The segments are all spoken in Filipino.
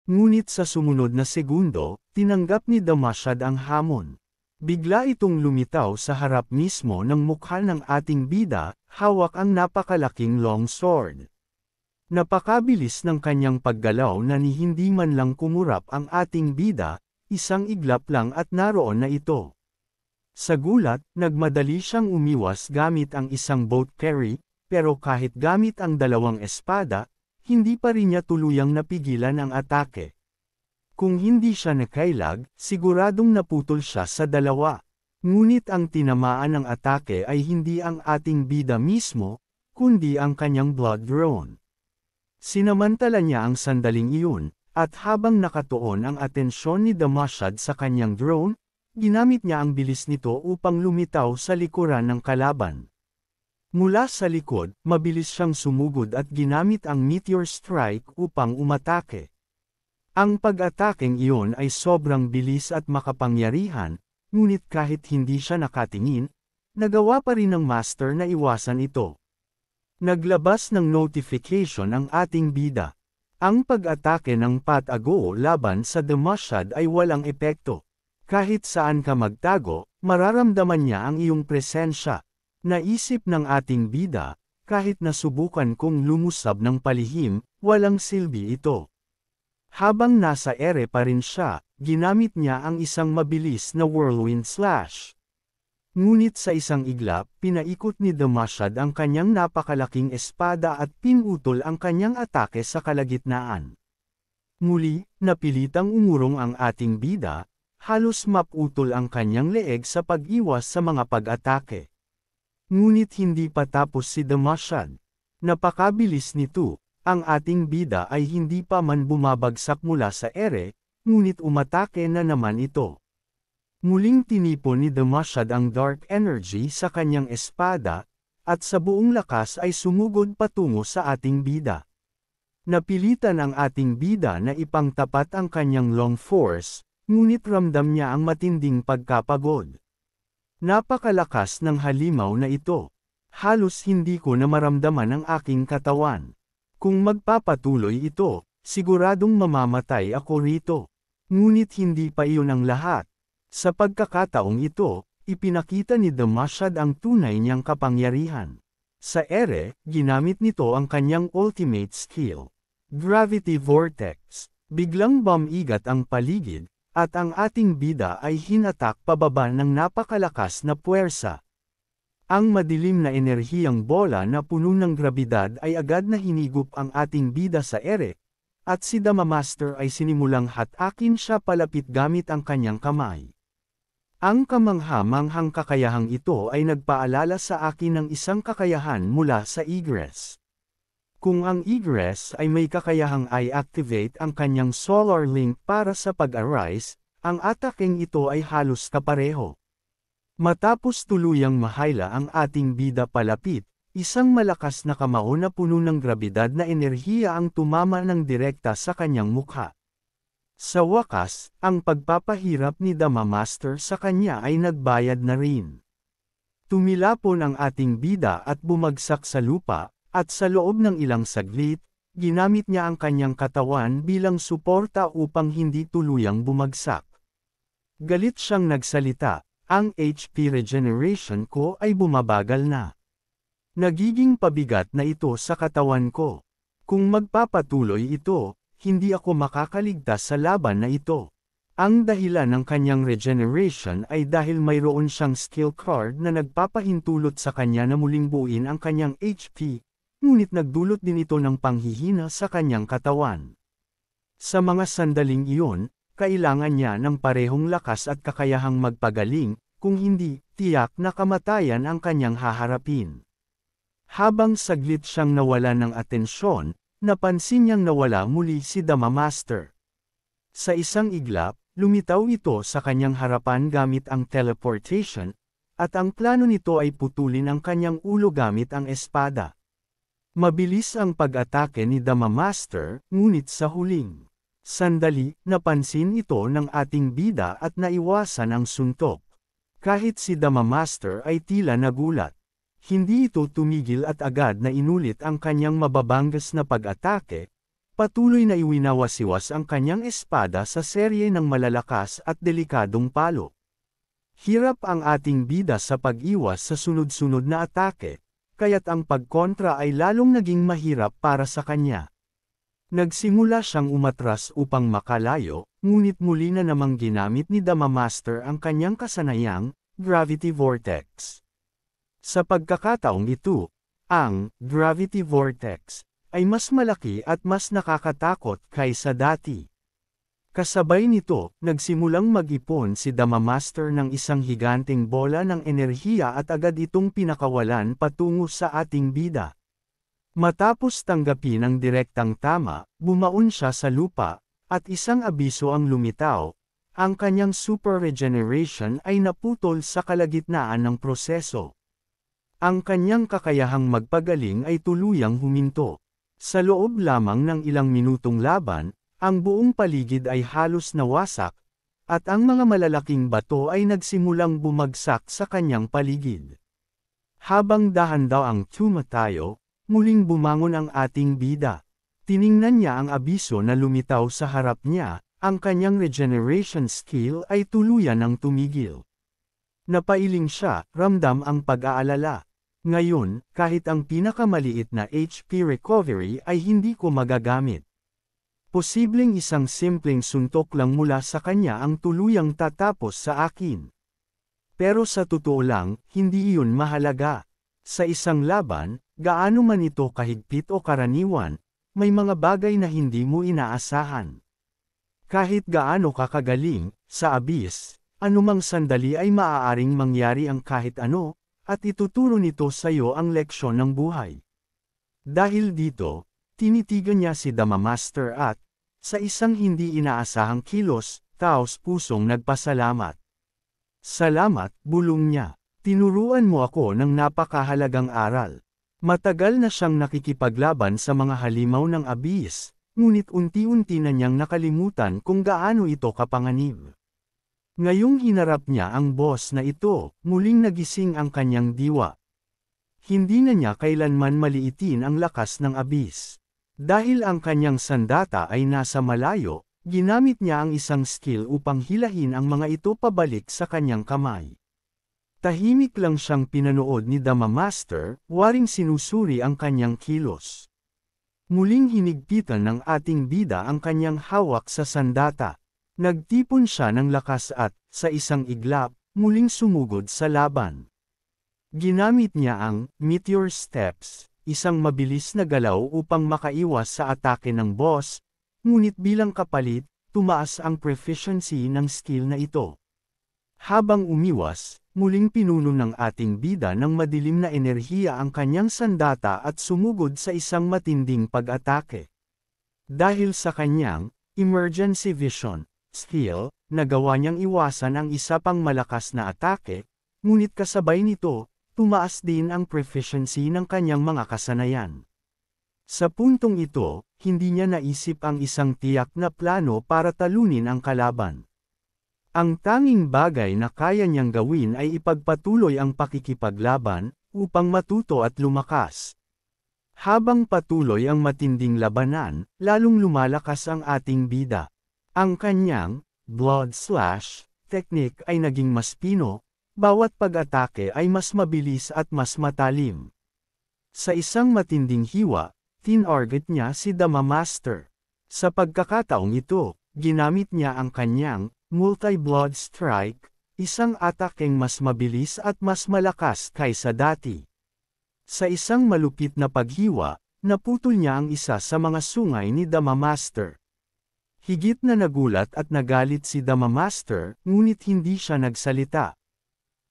Ngunit sa sumunod na segundo, tinanggap ni Damashad ang hamon. Bigla itong lumitaw sa harap mismo ng mukha ng ating bida, hawak ang napakalaking long sword. Napakabilis ng kanyang paggalaw na ni hindi man lang kumurap ang ating bida, isang iglap lang at naroon na ito. Sa gulat, nagmadali siyang umiwas gamit ang isang boat carry, pero kahit gamit ang dalawang espada, hindi pa rin niya tuluyang napigilan ang atake. Kung hindi siya nakailag, siguradong naputol siya sa dalawa. Ngunit ang tinamaan ng atake ay hindi ang ating bida mismo, kundi ang kanyang blood drone. Sinamantala niya ang sandaling iyon, at habang nakatuon ang atensyon ni Damashad sa kanyang drone, ginamit niya ang bilis nito upang lumitaw sa likuran ng kalaban. Mula sa likod, mabilis siyang sumugod at ginamit ang meteor strike upang umatake. Ang pag-atakeng iyon ay sobrang bilis at makapangyarihan, ngunit kahit hindi siya nakatingin, nagawa pa rin ng master na iwasan ito. Naglabas ng notification ang ating bida. Ang pag-atake ng Pat-Ago laban sa Damashad ay walang epekto. Kahit saan ka magtago, mararamdaman niya ang iyong presensya. Naisip ng ating bida, kahit nasubukan kong lumusab ng palihim, walang silbi ito. Habang nasa ere pa rin siya, ginamit niya ang isang mabilis na whirlwind slash. Ngunit sa isang iglap, pinaikot ni Damashad ang kanyang napakalaking espada at pinutol ang kanyang atake sa kalagitnaan. Muli, napilitang umurong ang ating bida, halos maputol ang kanyang leeg sa pag-iwas sa mga pag-atake. Ngunit hindi pa tapos si Damashad. Napakabilis nito, ang ating bida ay hindi pa man bumabagsak mula sa ere, ngunit umatake na naman ito. Muling tinipon ni Damashad ang dark energy sa kanyang espada, at sa buong lakas ay sumugod patungo sa ating bida. Napilitan ang ating bida na ipangtapat ang kanyang long force, ngunit ramdam niya ang matinding pagkapagod. Napakalakas ng halimaw na ito. Halos hindi ko na maramdaman ang aking katawan. Kung magpapatuloy ito, siguradong mamamatay ako rito. Ngunit hindi pa iyon ang lahat. Sa pagkakataong ito, ipinakita ni Damashad ang tunay niyang kapangyarihan. Sa ere, ginamit nito ang kanyang ultimate skill. Gravity Vortex. Biglang bumigat ang paligid, at ang ating bida ay hinatak pababa ng napakalakas na puwersa. Ang madilim na enerhiyang bola na puno ng grabidad ay agad na hinigup ang ating bida sa ere, at si Damamaster ay sinimulang hatakin siya palapit gamit ang kanyang kamay. Ang kamangha-manghang kakayahang ito ay nagpaalala sa akin ng isang kakayahan mula sa Egress. Kung ang Egress ay may kakayahang i-activate ang kanyang solar link para sa pag-arise, ang atakeng ito ay halos kapareho. Matapos tuluyang mahayla ang ating bida palapit, isang malakas na kamao na puno ng grabidad na enerhiya ang tumama ng direkta sa kanyang mukha. Sa wakas, ang pagpapahirap ni Damamaster sa kanya ay nagbayad na rin. Tumilapon ang ating bida at bumagsak sa lupa, at sa loob ng ilang saglit, ginamit niya ang kanyang katawan bilang suporta upang hindi tuluyang bumagsak. Galit siyang nagsalita, ang HP regeneration ko ay bumabagal na. Nagiging pabigat na ito sa katawan ko. Kung magpapatuloy ito, hindi ako makakaligtas sa laban na ito. Ang dahilan ng kanyang regeneration ay dahil mayroon siyang skill card na nagpapahintulot sa kanya na muling buuin ang kanyang HP, ngunit nagdulot din ito ng panghihina sa kanyang katawan. Sa mga sandaling iyon, kailangan niya ng parehong lakas at kakayahang magpagaling, kung hindi, tiyak na kamatayan ang kanyang haharapin. Habang saglit siyang nawala ng atensyon, napansin niyang nawala muli si Damamaster. Sa isang iglap, lumitaw ito sa kanyang harapan gamit ang teleportation, at ang plano nito ay putulin ang kanyang ulo gamit ang espada. Mabilis ang pag-atake ni Damamaster, ngunit sa huling sandali, napansin ito ng ating bida at naiwasan ang suntok. Kahit si Damamaster ay tila nagulat. Hindi ito tumigil at agad na inulit ang kanyang mababanggas na pag-atake, Patuloy na iwinawasiwas ang kanyang espada sa serye ng malalakas at delikadong palo. Hirap ang ating bida sa pag-iwas sa sunod-sunod na atake, kaya't ang pagkontra ay lalong naging mahirap para sa kanya. Nagsimula siyang umatras upang makalayo, ngunit muli na namang ginamit ni Dama Master ang kanyang kasanayang Gravity Vortex. Sa pagkakataong ito, ang Gravity Vortex ay mas malaki at mas nakakatakot kaysa dati. Kasabay nito, nagsimulang mag-ipon si Dama Master ng isang higanteng bola ng enerhiya at agad itong pinakawalan patungo sa ating bida. Matapos tanggapin ang direktang tama, bumaon siya sa lupa, at isang abiso ang lumitaw. Ang kanyang super regeneration ay naputol sa kalagitnaan ng proseso. Ang kanyang kakayahang magpagaling ay tuluyang huminto. Sa loob lamang ng ilang minutong laban, ang buong paligid ay halos nawasak, at ang mga malalaking bato ay nagsimulang bumagsak sa kanyang paligid. Habang dahan-daw ang tumatayo, muling bumangon ang ating bida. Tiningnan niya ang abiso na lumitaw sa harap niya, ang kanyang regeneration skill ay tuluyan ng tumigil. Napailing siya, ramdam ang pag-aalala. Ngayon, kahit ang pinakamaliit na HP recovery ay hindi ko magagamit. Posibleng isang simpleng suntok lang mula sa kanya ang tuluyang tatapos sa akin. Pero sa totoo lang, hindi iyon mahalaga. Sa isang laban, gaano man ito kahigpit o karaniwan, may mga bagay na hindi mo inaasahan. Kahit gaano kakagaling, sa abyss, anumang sandali ay maaaring mangyari ang kahit ano, at ituturo nito sa iyo ang leksyon ng buhay. Dahil dito, tinitigan niya si Dama Master at, sa isang hindi inaasahang kilos, taos pusong nagpasalamat. Salamat, bulong niya. Tinuruan mo ako ng napakahalagang aral. Matagal na siyang nakikipaglaban sa mga halimaw ng abyss, ngunit unti-unti na niyang nakalimutan kung gaano ito kapanganib. Ngayong hinarap niya ang boss na ito, muling nagising ang kanyang diwa. Hindi na niya kailanman maliitin ang lakas ng abyss. Dahil ang kanyang sandata ay nasa malayo, ginamit niya ang isang skill upang hilahin ang mga ito pabalik sa kanyang kamay. Tahimik lang siyang pinanood ni Dama Master, waring sinusuri ang kanyang kilos. Muling hinigpitan ng ating bida ang kanyang hawak sa sandata. Nagtipon siya ng lakas at, sa isang iglap, muling sumugod sa laban. Ginamit niya ang Meteor Steps, isang mabilis na galaw upang makaiwas sa atake ng boss, ngunit bilang kapalit, tumaas ang proficiency ng skill na ito. Habang umiwas, muling pinuno ng ating bida ng madilim na enerhiya ang kanyang sandata at sumugod sa isang matinding pag-atake. Dahil sa kanyang emergency vision skill, nagawa niyang iwasan ang isa pang malakas na atake, ngunit kasabay nito, tumaas din ang proficiency ng kanyang mga kasanayan. Sa puntong ito, hindi niya naisip ang isang tiyak na plano para talunin ang kalaban. Ang tanging bagay na kaya niyang gawin ay ipagpatuloy ang pakikipaglaban, upang matuto at lumakas. Habang patuloy ang matinding labanan, lalong lumalakas ang ating bida. Ang kanyang blood slash technique ay naging mas pino, bawat pag-atake ay mas mabilis at mas matalim. Sa isang matinding hiwa, tinarget niya si Dama Master. Sa pagkakataong ito, ginamit niya ang kanyang multi-blood strike, isang atakeng mas mabilis at mas malakas kaysa dati. Sa isang malupit na paghiwa, naputol niya ang isa sa mga sungay ni Dama Master. Higit na nagulat at nagalit si Dama Master, ngunit hindi siya nagsalita.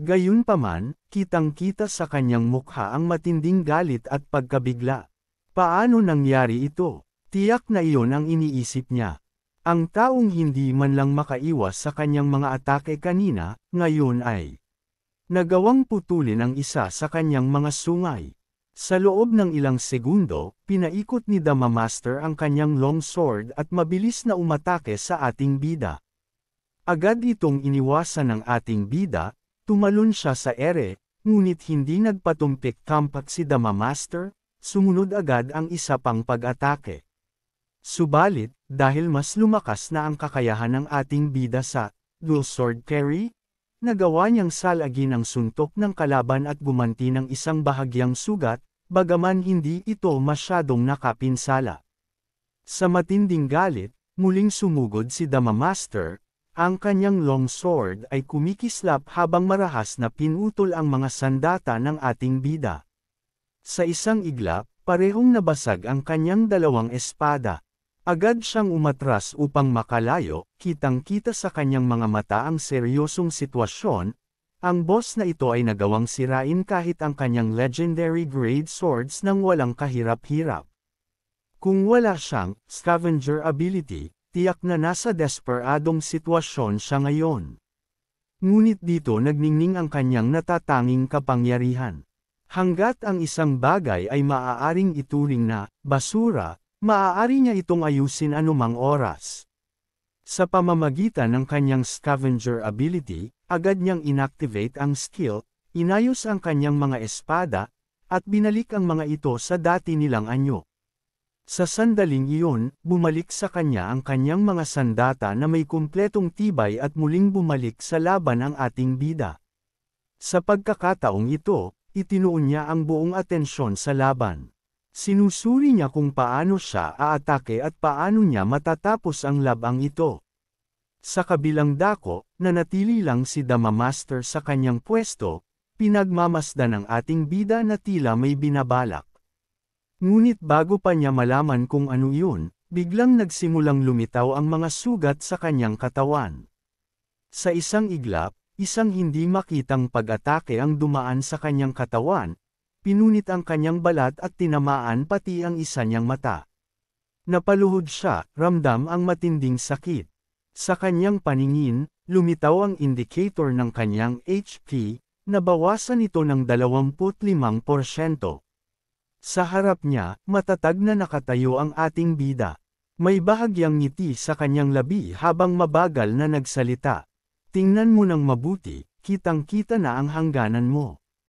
Gayunpaman, kitang-kita sa kanyang mukha ang matinding galit at pagkabigla. Paano nangyari ito? Tiyak na iyon ang iniisip niya. Ang taong hindi man lang makaiwas sa kanyang mga atake kanina, ngayon ay nagawang putulin ang isa sa kanyang mga sungay. Sa loob ng ilang segundo, pinaikot ni Dama Master ang kanyang long sword at mabilis na umatake sa ating bida. Agad itong iniwasan ng ating bida, tumalon siya sa ere, ngunit hindi nagpatumpik tampak si Dama Master, sumunod agad ang isa pang pag-atake. Subalit, dahil mas lumakas na ang kakayahan ng ating bida sa dual sword carry, nagawa niyang salagin ang suntok ng kalaban at gumanti ng isang bahagyang sugat, bagaman hindi ito masyadong nakapinsala. Sa matinding galit, muling sumugod si Damamaster. Ang kanyang longsword ay kumikislap habang marahas na pinutol ang mga sandata ng ating bida. Sa isang iglap, parehong nabasag ang kanyang dalawang espada. Agad siyang umatras upang makalayo, kitang-kita sa kanyang mga mata ang seryosong sitwasyon. Ang boss na ito ay nagawang sirain kahit ang kanyang legendary grade swords nang walang kahirap-hirap. Kung wala siyang scavenger ability, tiyak na nasa desperadong sitwasyon siya ngayon. Ngunit dito nagningning ang kanyang natatanging kapangyarihan. Hanggat ang isang bagay ay maaaring ituring na basura, maaari niya itong ayusin anumang oras. Sa pamamagitan ng kanyang scavenger ability, agad niyang inactivate ang skill, inayos ang kanyang mga espada, at binalik ang mga ito sa dati nilang anyo. Sa sandaling iyon, bumalik sa kanya ang kanyang mga sandata na may kumpletong tibay at muling bumalik sa laban ang ating bida. Sa pagkakataong ito, itinuon niya ang buong atensyon sa laban. Sinusuri niya kung paano siya aatake at paano niya matatapos ang labang ito. Sa kabilang dako, nanatili lang si Damamaster sa kanyang pwesto, pinagmamasdan ng ating bida na tila may binabalak. Ngunit bago pa niya malaman kung ano yun, biglang nagsimulang lumitaw ang mga sugat sa kanyang katawan. Sa isang iglap, isang hindi makitang pag-atake ang dumaan sa kanyang katawan, pinunit ang kanyang balat at tinamaan pati ang isa niyang mata. Napaluhod siya, ramdam ang matinding sakit. Sa kanyang paningin, lumitaw ang indicator ng kanyang HP, nabawasan ito ng 25%. Sa harap niya, matatag na nakatayo ang ating bida. May bahagyang ngiti sa kanyang labi habang mabagal na nagsalita. Tingnan mo ng mabuti, kitang-kita na ang hangganan mo.